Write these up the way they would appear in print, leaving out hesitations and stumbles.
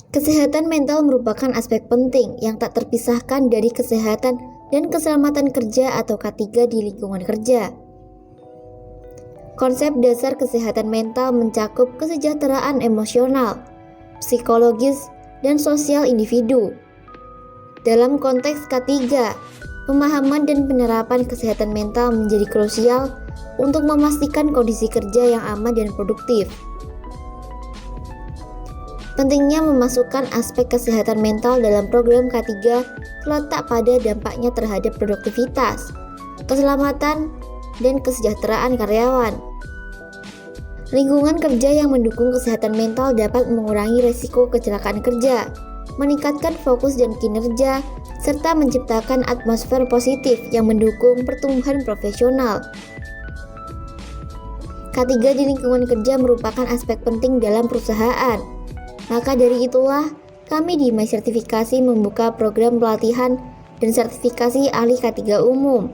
Kesehatan mental merupakan aspek penting yang tak terpisahkan dari kesehatan dan keselamatan kerja atau K3 di lingkungan kerja. Konsep dasar kesehatan mental mencakup kesejahteraan emosional, psikologis, dan sosial individu. Dalam konteks K3, pemahaman dan penerapan kesehatan mental menjadi krusial untuk memastikan kondisi kerja yang aman dan produktif. Pentingnya memasukkan aspek kesehatan mental dalam program K3 terletak pada dampaknya terhadap produktivitas, keselamatan, dan kesejahteraan karyawan. Lingkungan kerja yang mendukung kesehatan mental dapat mengurangi risiko kecelakaan kerja, meningkatkan fokus dan kinerja, serta menciptakan atmosfer positif yang mendukung pertumbuhan profesional. K3 di lingkungan kerja merupakan aspek penting dalam perusahaan. Maka dari itulah, kami di My Sertifikasi membuka program pelatihan dan sertifikasi ahli K3 umum.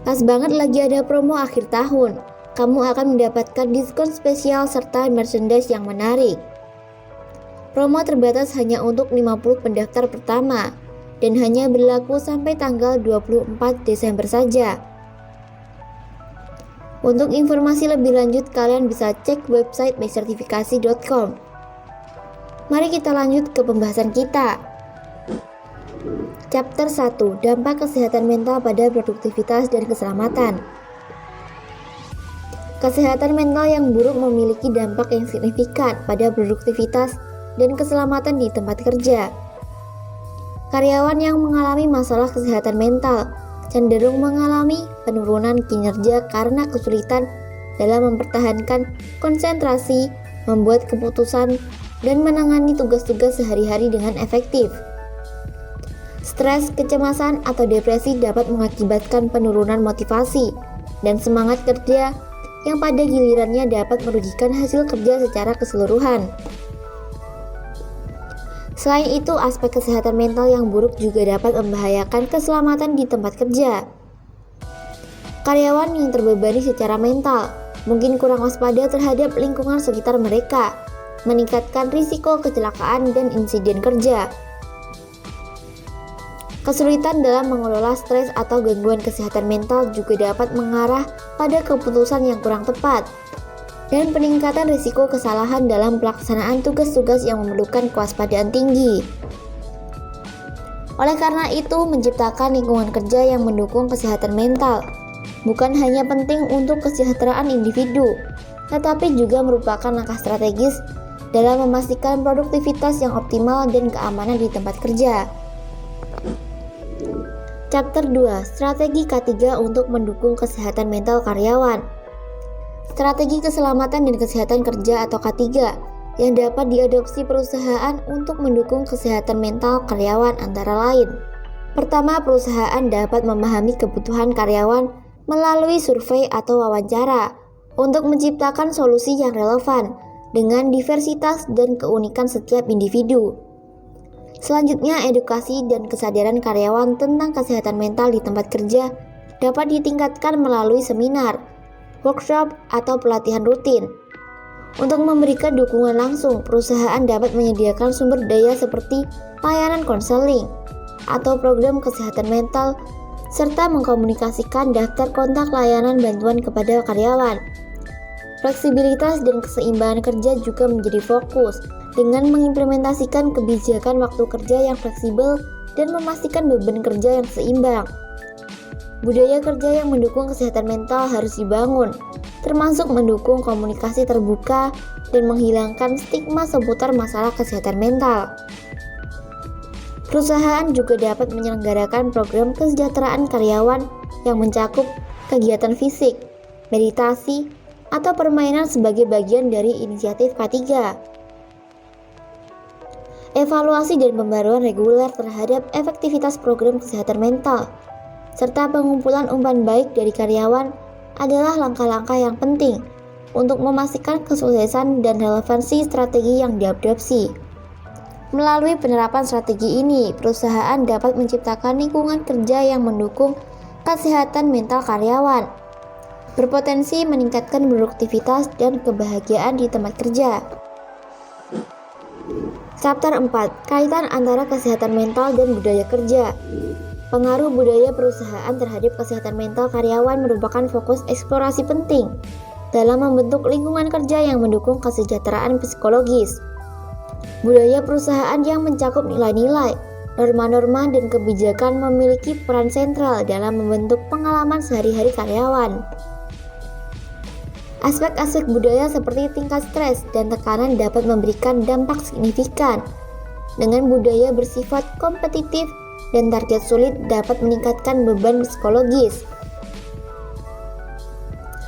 Pas banget lagi ada promo akhir tahun, kamu akan mendapatkan diskon spesial serta merchandise yang menarik. Promo terbatas hanya untuk 50 pendaftar pertama dan hanya berlaku sampai tanggal 24 Desember saja. Untuk informasi lebih lanjut, kalian bisa cek website mysertifikasi.com. Mari kita lanjut ke pembahasan kita. Chapter 1, Dampak Kesehatan Mental pada Produktivitas dan Keselamatan. Kesehatan mental yang buruk memiliki dampak yang signifikan pada produktivitas dan keselamatan di tempat kerja. Karyawan yang mengalami masalah kesehatan mental cenderung mengalami penurunan kinerja karena kesulitan dalam mempertahankan konsentrasi, membuat keputusan, dan menangani tugas-tugas sehari-hari dengan efektif. Stres, kecemasan, atau depresi dapat mengakibatkan penurunan motivasi dan semangat kerja yang pada gilirannya dapat merugikan hasil kerja secara keseluruhan. Selain itu, aspek kesehatan mental yang buruk juga dapat membahayakan keselamatan di tempat kerja. Karyawan yang terbebani secara mental mungkin kurang waspada terhadap lingkungan sekitar mereka, meningkatkan risiko kecelakaan dan insiden kerja. Kesulitan dalam mengelola stres atau gangguan kesehatan mental juga dapat mengarah pada keputusan yang kurang tepat dan peningkatan risiko kesalahan dalam pelaksanaan tugas-tugas yang memerlukan kewaspadaan tinggi. Oleh karena itu, menciptakan lingkungan kerja yang mendukung kesehatan mental bukan hanya penting untuk kesejahteraan individu, tetapi juga merupakan langkah strategis dalam memastikan produktivitas yang optimal dan keamanan di tempat kerja. Chapter 2, Strategi K3 untuk mendukung kesehatan mental karyawan. Strategi keselamatan dan kesehatan kerja atau K3 yang dapat diadopsi perusahaan untuk mendukung kesehatan mental karyawan antara lain. Pertama, perusahaan dapat memahami kebutuhan karyawan melalui survei atau wawancara untuk menciptakan solusi yang relevan dengan diversitas dan keunikan setiap individu. Selanjutnya, edukasi dan kesadaran karyawan tentang kesehatan mental di tempat kerja dapat ditingkatkan melalui seminar, workshop, atau pelatihan rutin. Untuk memberikan dukungan langsung, perusahaan dapat menyediakan sumber daya seperti layanan konseling atau program kesehatan mental, serta mengkomunikasikan daftar kontak layanan bantuan kepada karyawan. Fleksibilitas dan keseimbangan kerja juga menjadi fokus dengan mengimplementasikan kebijakan waktu kerja yang fleksibel dan memastikan beban kerja yang seimbang. Budaya kerja yang mendukung kesehatan mental harus dibangun, termasuk mendukung komunikasi terbuka dan menghilangkan stigma seputar masalah kesehatan mental. Perusahaan juga dapat menyelenggarakan program kesejahteraan karyawan yang mencakup kegiatan fisik, meditasi, atau permainan sebagai bagian dari inisiatif K3. Evaluasi dan pembaruan reguler terhadap efektivitas program kesehatan mental, serta pengumpulan umpan baik dari karyawan adalah langkah-langkah yang penting untuk memastikan kesuksesan dan relevansi strategi yang diadopsi. Melalui penerapan strategi ini, perusahaan dapat menciptakan lingkungan kerja yang mendukung kesehatan mental karyawan, berpotensi meningkatkan produktivitas dan kebahagiaan di tempat kerja. Chapter 4. Kaitan antara kesehatan mental dan budaya kerja. Pengaruh budaya perusahaan terhadap kesehatan mental karyawan merupakan fokus eksplorasi penting dalam membentuk lingkungan kerja yang mendukung kesejahteraan psikologis. Budaya perusahaan yang mencakup nilai-nilai, norma-norma, dan kebijakan memiliki peran sentral dalam membentuk pengalaman sehari-hari karyawan. Aspek-aspek budaya seperti tingkat stres dan tekanan dapat memberikan dampak signifikan. Dengan budaya bersifat kompetitif dan target sulit dapat meningkatkan beban psikologis.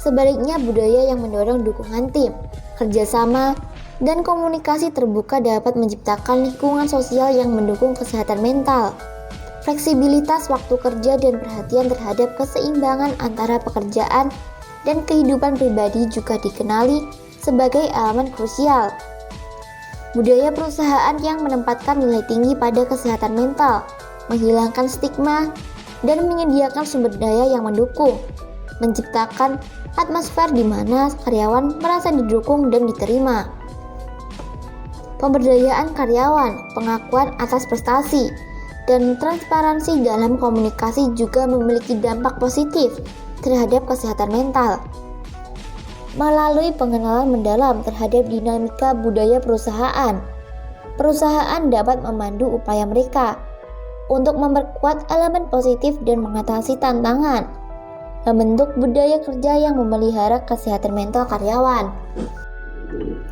Sebaliknya, budaya yang mendorong dukungan tim, kerjasama, dan komunikasi terbuka dapat menciptakan lingkungan sosial yang mendukung kesehatan mental. Fleksibilitas waktu kerja dan perhatian terhadap keseimbangan antara pekerjaan dan kehidupan pribadi juga dikenali sebagai elemen krusial. Budaya perusahaan yang menempatkan nilai tinggi pada kesehatan mental, menghilangkan stigma, dan menyediakan sumber daya yang mendukung, menciptakan atmosfer di mana karyawan merasa didukung dan diterima. Pemberdayaan karyawan, pengakuan atas prestasi, dan transparansi dalam komunikasi juga memiliki dampak positif terhadap kesehatan mental. Melalui pengenalan mendalam terhadap dinamika budaya perusahaan, perusahaan dapat memandu upaya mereka untuk memperkuat elemen positif dan mengatasi tantangan, membentuk budaya kerja yang memelihara kesehatan mental karyawan.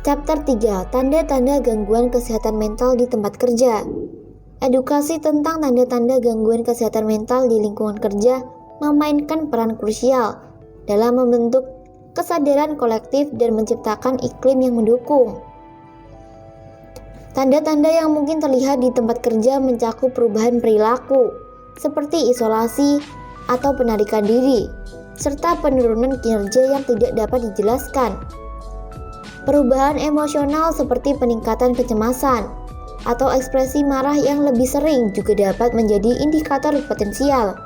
Chapter 3. Tanda-tanda gangguan kesehatan mental di tempat kerja. Edukasi tentang tanda-tanda gangguan kesehatan mental di lingkungan kerja memainkan peran krusial dalam membentuk kesadaran kolektif dan menciptakan iklim yang mendukung. Tanda-tanda yang mungkin terlihat di tempat kerja mencakup perubahan perilaku, seperti isolasi atau penarikan diri, serta penurunan kinerja yang tidak dapat dijelaskan. Perubahan emosional seperti peningkatan kecemasan atau ekspresi marah yang lebih sering juga dapat menjadi indikator potensial.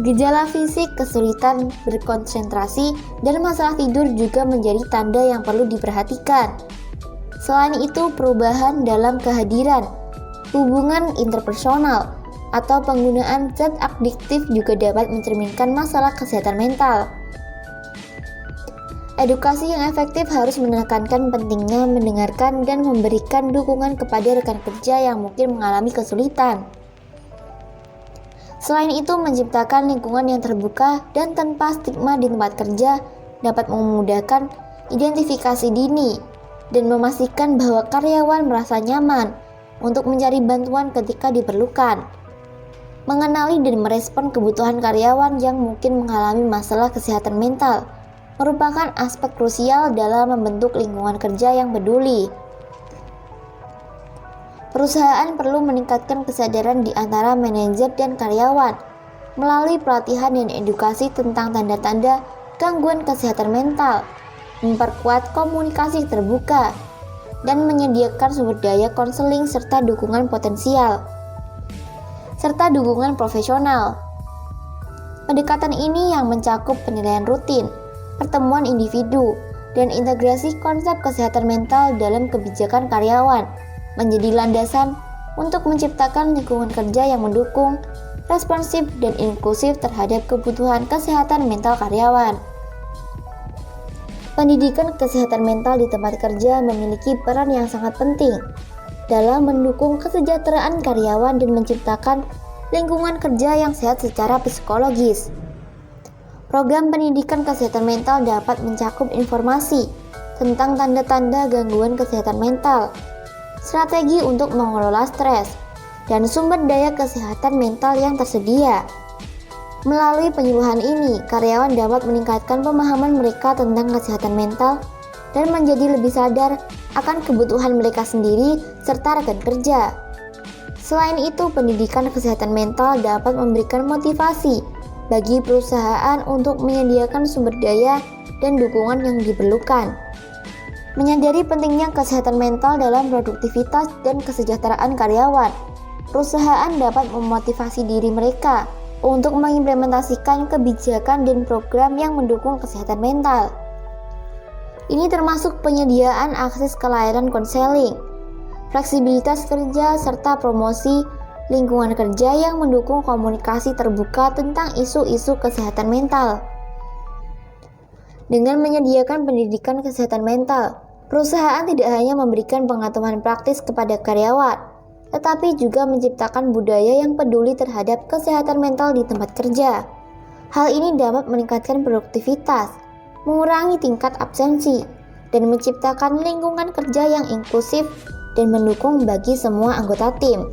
Gejala fisik, kesulitan berkonsentrasi, dan masalah tidur juga menjadi tanda yang perlu diperhatikan. Selain itu, perubahan dalam kehadiran, hubungan interpersonal, atau penggunaan zat adiktif juga dapat mencerminkan masalah kesehatan mental. Edukasi yang efektif harus menekankan pentingnya mendengarkan dan memberikan dukungan kepada rekan kerja yang mungkin mengalami kesulitan. Selain itu, menciptakan lingkungan yang terbuka dan tanpa stigma di tempat kerja dapat memudahkan identifikasi dini dan memastikan bahwa karyawan merasa nyaman untuk mencari bantuan ketika diperlukan. Mengenali dan merespon kebutuhan karyawan yang mungkin mengalami masalah kesehatan mental merupakan aspek krusial dalam membentuk lingkungan kerja yang peduli. Perusahaan perlu meningkatkan kesadaran di antara manajer dan karyawan melalui pelatihan dan edukasi tentang tanda-tanda gangguan kesehatan mental, memperkuat komunikasi terbuka, dan menyediakan sumber daya konseling serta dukungan potensial, serta dukungan profesional. Pendekatan ini yang mencakup penilaian rutin, pertemuan individu, dan integrasi konsep kesehatan mental dalam kebijakan karyawan menjadi landasan untuk menciptakan lingkungan kerja yang mendukung, responsif, dan inklusif terhadap kebutuhan kesehatan mental karyawan. Pendidikan kesehatan mental di tempat kerja memiliki peran yang sangat penting dalam mendukung kesejahteraan karyawan dan menciptakan lingkungan kerja yang sehat secara psikologis. Program pendidikan kesehatan mental dapat mencakup informasi tentang tanda-tanda gangguan kesehatan mental, strategi untuk mengelola stres, dan sumber daya kesehatan mental yang tersedia. Melalui penyuluhan ini, karyawan dapat meningkatkan pemahaman mereka tentang kesehatan mental dan menjadi lebih sadar akan kebutuhan mereka sendiri serta rekan kerja. Selain itu, pendidikan kesehatan mental dapat memberikan motivasi bagi perusahaan untuk menyediakan sumber daya dan dukungan yang diperlukan. Menyadari pentingnya kesehatan mental dalam produktivitas dan kesejahteraan karyawan, perusahaan dapat memotivasi diri mereka untuk mengimplementasikan kebijakan dan program yang mendukung kesehatan mental. Ini termasuk penyediaan akses ke layanan konseling, fleksibilitas kerja, serta promosi lingkungan kerja yang mendukung komunikasi terbuka tentang isu-isu kesehatan mental. Dengan menyediakan pendidikan kesehatan mental, perusahaan tidak hanya memberikan pengetahuan praktis kepada karyawan, tetapi juga menciptakan budaya yang peduli terhadap kesehatan mental di tempat kerja. Hal ini dapat meningkatkan produktivitas, mengurangi tingkat absensi, dan menciptakan lingkungan kerja yang inklusif dan mendukung bagi semua anggota tim.